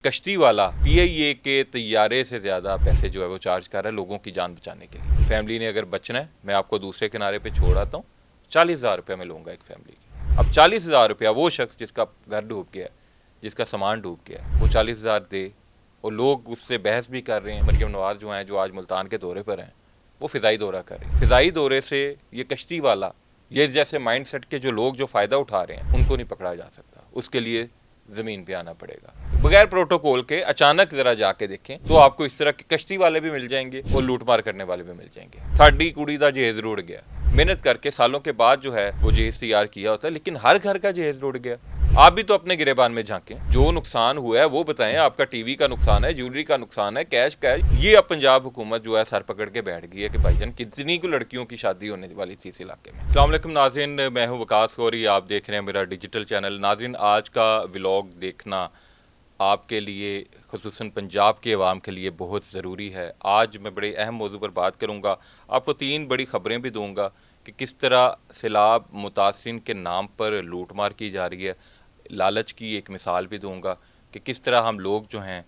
کشتی والا پی آئی اے کے طیارے سے زیادہ پیسے جو ہے وہ چارج کر رہا ہے لوگوں کی جان بچانے کے لیے. فیملی نے اگر بچنا ہے میں آپ کو دوسرے کنارے پہ چھوڑ آتا ہوں. 40,000 روپیہ میں لوں گا ایک فیملی کی. اب 40,000 روپیہ وہ شخص جس کا گھر ڈوب گیا, جس کا سامان ڈوب گیا, وہ 40,000 دے, اور لوگ اس سے بحث بھی کر رہے ہیں. مریم نواز جو ہیں جو آج ملتان کے دورے پر ہیں وہ فضائی دورہ کر رہے ہیں. فضائی دورے سے یہ کشتی والا, یہ جیسے مائنڈ سیٹ کے جو لوگ جو فائدہ اٹھا رہے ہیں ان کو نہیں پکڑا جا سکتا. اس کے لیے زمین پہ آنا پڑے گا. بغیر پروٹوکول کے اچانک ذرا جا کے دیکھیں تو آپ کو اس طرح کے کشتی والے بھی مل جائیں گے اور لوٹ مار کرنے والے بھی مل جائیں گے. ساڈی کڑی دا جہیز روڑ گیا, محنت کر کے سالوں کے بعد جو ہے وہ جہیز تیار کیا ہوتا ہے, لیکن ہر گھر کا جہیز روڑ گیا. آپ بھی تو اپنے گریبان میں جھانکیں, جو نقصان ہوا ہے وہ بتائیں. آپ کا ٹی وی کا نقصان ہے, جیولری کا نقصان ہے, کیش کا ہے. یہ اب پنجاب حکومت جو ہے سر پکڑ کے بیٹھ گئی ہے کہ بھائی جان کتنی کو لڑکیوں کی شادی ہونے والی تھی اس علاقے میں. السلام علیکم ناظرین, میں ہوں وقاص غوری, آپ دیکھ رہے ہیں میرا ڈیجیٹل چینل. ناظرین, آج کا ولاگ دیکھنا آپ کے لیے, خصوصاً پنجاب کے عوام کے لیے بہت ضروری ہے. آج میں بڑے اہم موضوع پر بات کروں گا. آپ کو 3 بڑی خبریں بھی دوں گا کہ کس طرح سیلاب متاثرین کے نام پر لوٹ مار کی جا رہی ہے. لالچ کی ایک مثال بھی دوں گا کہ کس طرح ہم لوگ جو ہیں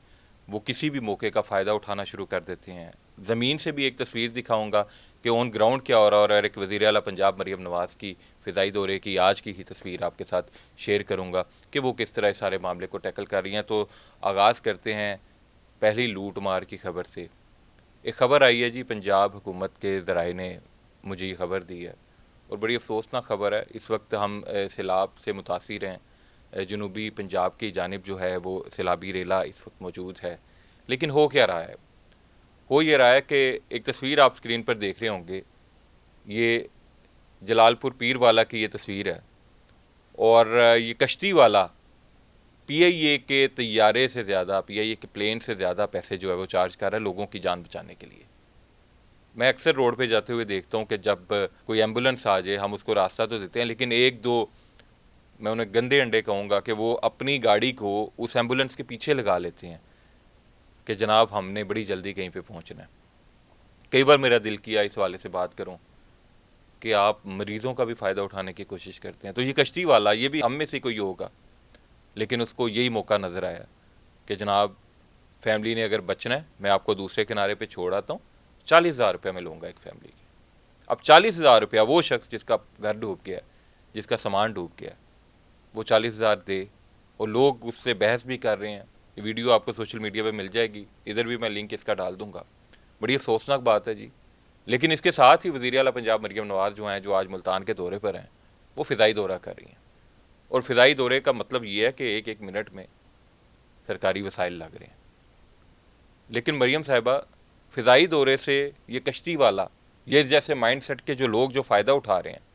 وہ کسی بھی موقع کا فائدہ اٹھانا شروع کر دیتے ہیں. زمین سے بھی ایک تصویر دکھاؤں گا کہ آن گراؤنڈ کیا ہو رہا ہے, اور ایک وزیر اعلیٰ پنجاب مریم نواز کی فضائی دورے کی آج کی ہی تصویر آپ کے ساتھ شیئر کروں گا کہ وہ کس طرح اس سارے معاملے کو ٹیکل کر رہی ہیں. تو آغاز کرتے ہیں پہلی لوٹ مار کی خبر سے. ایک خبر آئی ہے جی, پنجاب حکومت کے ذرائع نے مجھے یہ خبر دی ہے, اور بڑی افسوسناک خبر ہے. اس وقت ہم سیلاب سے متاثر ہیں. جنوبی پنجاب کی جانب جو ہے وہ سیلابی ریلا اس وقت موجود ہے. لیکن ہو کیا رہا ہے؟ ہو یہ رہا ہے کہ ایک تصویر آپ اسکرین پر دیکھ رہے ہوں گے, یہ جلال پور پیر والا کی یہ تصویر ہے, اور یہ کشتی والا پی آئی اے کے طیارے سے زیادہ, پی آئی اے کے پلین سے زیادہ پیسے جو ہے وہ چارج کر رہا ہے لوگوں کی جان بچانے کے لیے. میں اکثر روڈ پہ جاتے ہوئے دیکھتا ہوں کہ جب کوئی ایمبولنس آ جائے ہم اس کو راستہ تو دیتے ہیں, لیکن ایک دو میں انہیں گندے انڈے کہوں گا کہ وہ اپنی گاڑی کو اس ایمبولنس کے پیچھے لگا لیتے ہیں کہ جناب ہم نے بڑی جلدی کہیں پہ پہنچنا ہے. کئی بار میرا دل کیا اس والے سے بات کروں کہ آپ مریضوں کا بھی فائدہ اٹھانے کی کوشش کرتے ہیں. تو یہ کشتی والا, یہ بھی ہم میں سے کوئی ہوگا, لیکن اس کو یہی موقع نظر آیا کہ جناب فیملی نے اگر بچنا ہے میں آپ کو دوسرے کنارے پہ چھوڑ آتا ہوں. 40,000 روپیہ میں لوں گا ایک فیملی کی. اب 40,000 روپیہ وہ شخص جس کا گھر ڈوب گیا, جس کا سامان ڈوب گیا, وہ 40,000 دے, اور لوگ اس سے بحث بھی کر رہے ہیں. یہ ویڈیو آپ کو سوشل میڈیا پہ مل جائے گی, ادھر بھی میں لنک اس کا ڈال دوں گا. بڑی افسوسناک بات ہے جی. لیکن اس کے ساتھ ہی وزیر اعلیٰ پنجاب مریم نواز جو ہیں جو آج ملتان کے دورے پر ہیں وہ فضائی دورہ کر رہی ہیں. اور فضائی دورے کا مطلب یہ ہے کہ ایک ایک منٹ میں سرکاری وسائل لگ رہے ہیں. لیکن مریم صاحبہ, فضائی دورے سے یہ کشتی والا, یہ جیسے مائنڈ سیٹ کے جو لوگ جو فائدہ اٹھا رہے ہیں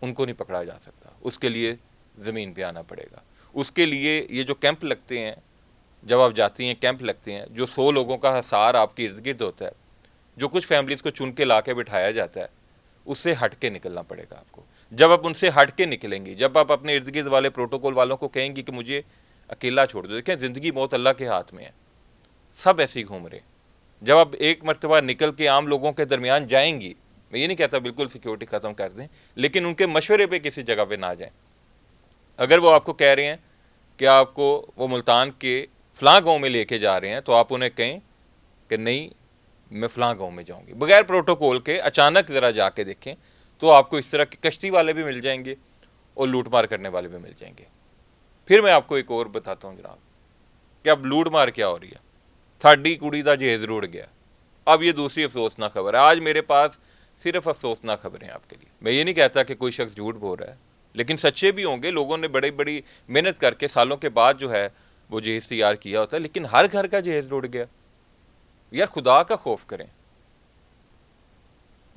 ان کو نہیں پکڑا جا سکتا. اس کے لیے زمین پہ آنا پڑے گا. اس کے لیے یہ جو کیمپ لگتے ہیں, جب آپ جاتی ہیں کیمپ لگتے ہیں, جو 100 لوگوں کا حصار آپ کے ارد گرد ہوتا ہے, جو کچھ فیملیز کو چن کے لا کے بٹھایا جاتا ہے, اس سے ہٹ کے نکلنا پڑے گا آپ کو. جب آپ ان سے ہٹ کے نکلیں گی, جب آپ اپنے ارد گرد والے پروٹوکول والوں کو کہیں گی کہ مجھے اکیلا چھوڑ دو, دیکھیں زندگی موت اللہ کے ہاتھ میں ہے, سب ایسے ہی گھوم رہے. جب آپ ایک مرتبہ نکل کے عام لوگوں کے درمیان جائیں گی, میں یہ نہیں کہتا بالکل سیکیورٹی ختم کر دیں, لیکن ان کے مشورے پہ کسی جگہ پہ نہ جائیں. اگر وہ آپ کو کہہ رہے ہیں کہ آپ کو وہ ملتان کے فلاں گاؤں میں لے کے جا رہے ہیں, تو آپ انہیں کہیں کہ نہیں میں فلاں گاؤں میں جاؤں گی. بغیر پروٹوکول کے اچانک ذرا جا کے دیکھیں تو آپ کو اس طرح کے کشتی والے بھی مل جائیں گے اور لوٹ مار کرنے والے بھی مل جائیں گے. پھر میں آپ کو ایک اور بتاتا ہوں جناب کہ اب لوٹ مار کیا ہو رہی ہے. ساڈی کڑی دا جہیز روڑ گیا. اب یہ دوسری افسوسناک خبر ہے. آج میرے پاس صرف افسوسناک خبریں آپ کے لیے. میں یہ نہیں کہتا کہ کوئی شخص جھوٹ بول رہا ہے, لیکن سچے بھی ہوں گے. لوگوں نے بڑی محنت کر کے سالوں کے بعد جو ہے وہ جہیز تیار کیا ہوتا ہے, لیکن ہر گھر کا جہیز روڑ گیا. یار خدا کا خوف کریں.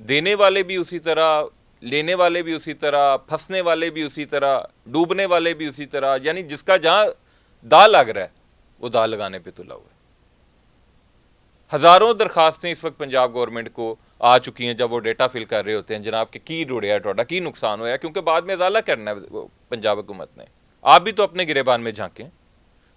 دینے والے بھی اسی طرح, لینے والے بھی اسی طرح, پھنسنے والے بھی اسی طرح, ڈوبنے والے بھی اسی طرح. یعنی جس کا جہاں دا لگ رہا ہے وہ دا لگانے پہ تلا ہوا ہے. ہزاروں درخواستیں اس وقت پنجاب گورنمنٹ کو آ چکی ہیں جب وہ ڈیٹا فل کر رہے ہوتے ہیں جناب کہ کی روڑیا ٹوٹا, کی نقصان ہوا ہے, کیونکہ بعد میں ازالہ کرنا ہے پنجاب حکومت نے. آپ بھی تو اپنے گریبان میں جھانکیں,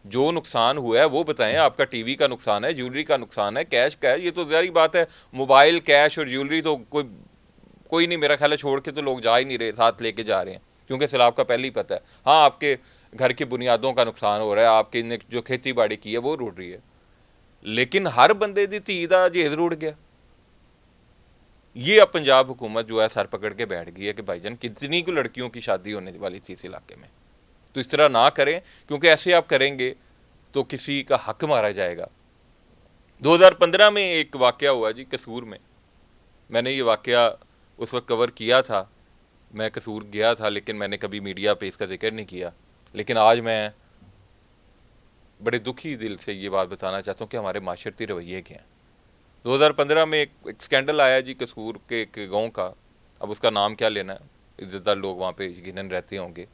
جو نقصان ہوا ہے وہ بتائیں. آپ کا ٹی وی کا نقصان ہے, جیولری کا نقصان ہے, کیش کا ہے, یہ تو ظاہری بات ہے. موبائل, کیش اور جیولری تو کوئی نہیں میرا خیال ہے چھوڑ کے تو لوگ جا ہی نہیں رہے, ساتھ لے کے جا رہے ہیں, کیونکہ سیلاب کا پہلے ہی پتہ ہے. ہاں آپ کے گھر کی بنیادوں کا نقصان ہو رہا ہے, آپ کی نے جو کھیتی باڑی کی ہے وہ رڑ رہی ہے, لیکن ہر بندے دی دھی دا جہیز رڑ گیا. یہ اب پنجاب حکومت جو ہے سر پکڑ کے بیٹھ گئی ہے کہ بھائی جان کتنی کو لڑکیوں کی شادی ہونے والی تھی اس علاقے میں, تو اس طرح نہ کریں, کیونکہ ایسے آپ کریں گے تو کسی کا حق مارا جائے گا. 2015 میں ایک واقعہ ہوا جی قصور میں نے یہ واقعہ اس وقت کور کیا تھا, میں قصور گیا تھا, لیکن میں نے کبھی میڈیا پہ اس کا ذکر نہیں کیا. لیکن آج میں بڑے دکھی دل سے یہ بات بتانا چاہتا ہوں کہ ہمارے معاشرتی رویے کے ہیں. 2015 میں ایک سکینڈل آیا جی قصور کے ایک گاؤں کا, اب اس کا نام کیا لینا ہے, عزت دار لوگ وہاں پہ یقیناً رہتے ہوں گے,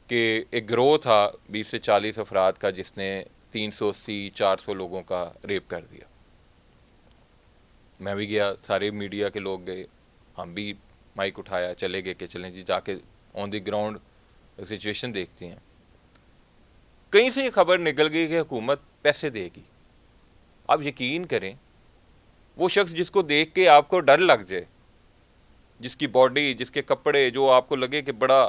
کہ ایک گروہ تھا 20 سے 40 افراد کا جس نے 380-400 لوگوں کا ریپ کر دیا. میں بھی گیا, سارے میڈیا کے لوگ گئے, ہم بھی مائک اٹھایا, چلے گئے کہ چلیں جی جا کے آن دی گراؤنڈ سچویشن دیکھتے ہیں. کہیں سے یہ خبر نکل گئی کہ حکومت پیسے دے گی. آپ یقین کریں, وہ شخص جس کو دیکھ کے آپ کو ڈر لگ جائے, جس کی باڈی, جس کے کپڑے, جو آپ کو لگے کہ بڑا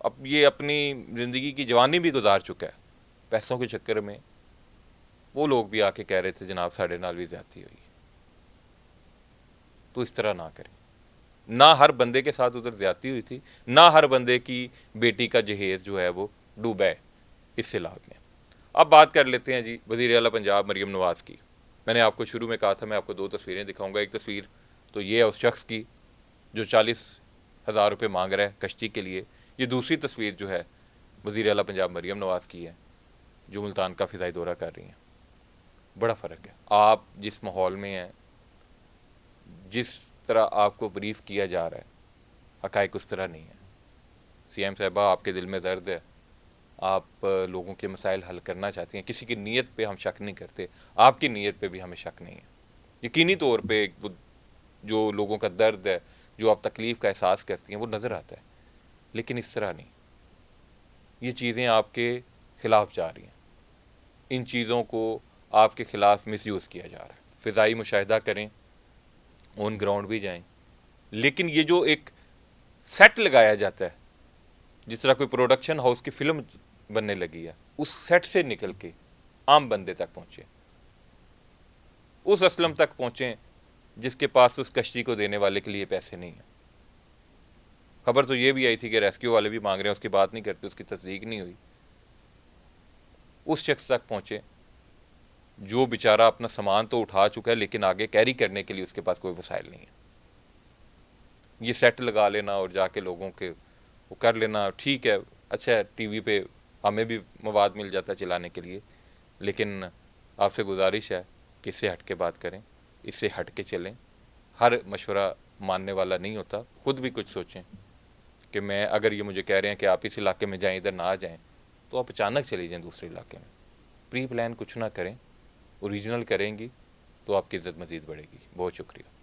اب یہ اپنی زندگی کی جوانی بھی گزار چکا ہے پیسوں کے چکر میں, وہ لوگ بھی آ کے کہہ رہے تھے جناب ساڑھے نال بھی زیادتی ہوئی. تو اس طرح نہ کریں. نہ ہر بندے کے ساتھ ادھر زیادتی ہوئی تھی, نہ ہر بندے کی بیٹی کا جہیز جو ہے وہ ڈوبا ہے اس سیلاب میں. اب بات کر لیتے ہیں جی وزیر اعلیٰ پنجاب مریم نواز کی. میں نے آپ کو شروع میں کہا تھا میں آپ کو 2 تصویریں دکھاؤں گا. ایک تصویر تو یہ ہے اس شخص کی جو 40,000 روپے مانگ رہا ہے کشتی کے لیے. یہ دوسری تصویر جو ہے وزیر اعلیٰ پنجاب مریم نواز کی ہے, جو ملتان کا فضائی دورہ کر رہی ہیں. بڑا فرق ہے. آپ جس ماحول میں ہیں, جس طرح آپ کو بریف کیا جا رہا ہے, حقائق اس طرح نہیں ہے. سی ایم صاحبہ آپ کے دل میں درد ہے, آپ لوگوں کے مسائل حل کرنا چاہتی ہیں, کسی کی نیت پہ ہم شک نہیں کرتے, آپ کی نیت پہ بھی ہمیں شک نہیں ہے. یقینی طور پہ وہ جو لوگوں کا درد ہے, جو آپ تکلیف کا احساس کرتی ہیں وہ نظر آتا ہے, لیکن اس طرح نہیں. یہ چیزیں آپ کے خلاف جا رہی ہیں, ان چیزوں کو آپ کے خلاف مس یوز کیا جا رہا ہے. فضائی مشاہدہ کریں, آن گراؤنڈ بھی جائیں, لیکن یہ جو ایک سیٹ لگایا جاتا ہے, جس طرح کوئی پروڈکشن ہاؤس کی فلم بننے لگی ہے, اس سیٹ سے نکل کے عام بندے تک پہنچیں, اس اسلم تک پہنچیں جس کے پاس اس کشتی کو دینے والے کے لیے پیسے نہیں ہیں. خبر تو یہ بھی آئی تھی کہ ریسکیو والے بھی مانگ رہے ہیں, اس کی بات نہیں کرتے, اس کی تصدیق نہیں ہوئی. اس شخص تک پہنچیں جو بیچارہ اپنا سامان تو اٹھا چکا ہے لیکن آگے کیری کرنے کے لیے اس کے پاس کوئی وسائل نہیں ہے. یہ سیٹ لگا لینا اور جا کے لوگوں کے وہ کر لینا ٹھیک ہے, اچھا ہے, ٹی وی پہ ہمیں بھی مواد مل جاتا ہے چلانے کے لیے, لیکن آپ سے گزارش ہے کہ اس سے ہٹ کے بات کریں, اس سے ہٹ کے چلیں. ہر مشورہ ماننے والا نہیں ہوتا, خود بھی کچھ سوچیں کہ میں اگر یہ مجھے کہہ رہے ہیں کہ آپ اس علاقے میں جائیں, ادھر نہ جائیں, تو آپ اچانک چلی جائیں دوسرے علاقے میں. پری پلان کچھ نہ کریں, اوریجنل کریں گی تو آپ کی عزت مزید بڑھے گی. بہت شکریہ.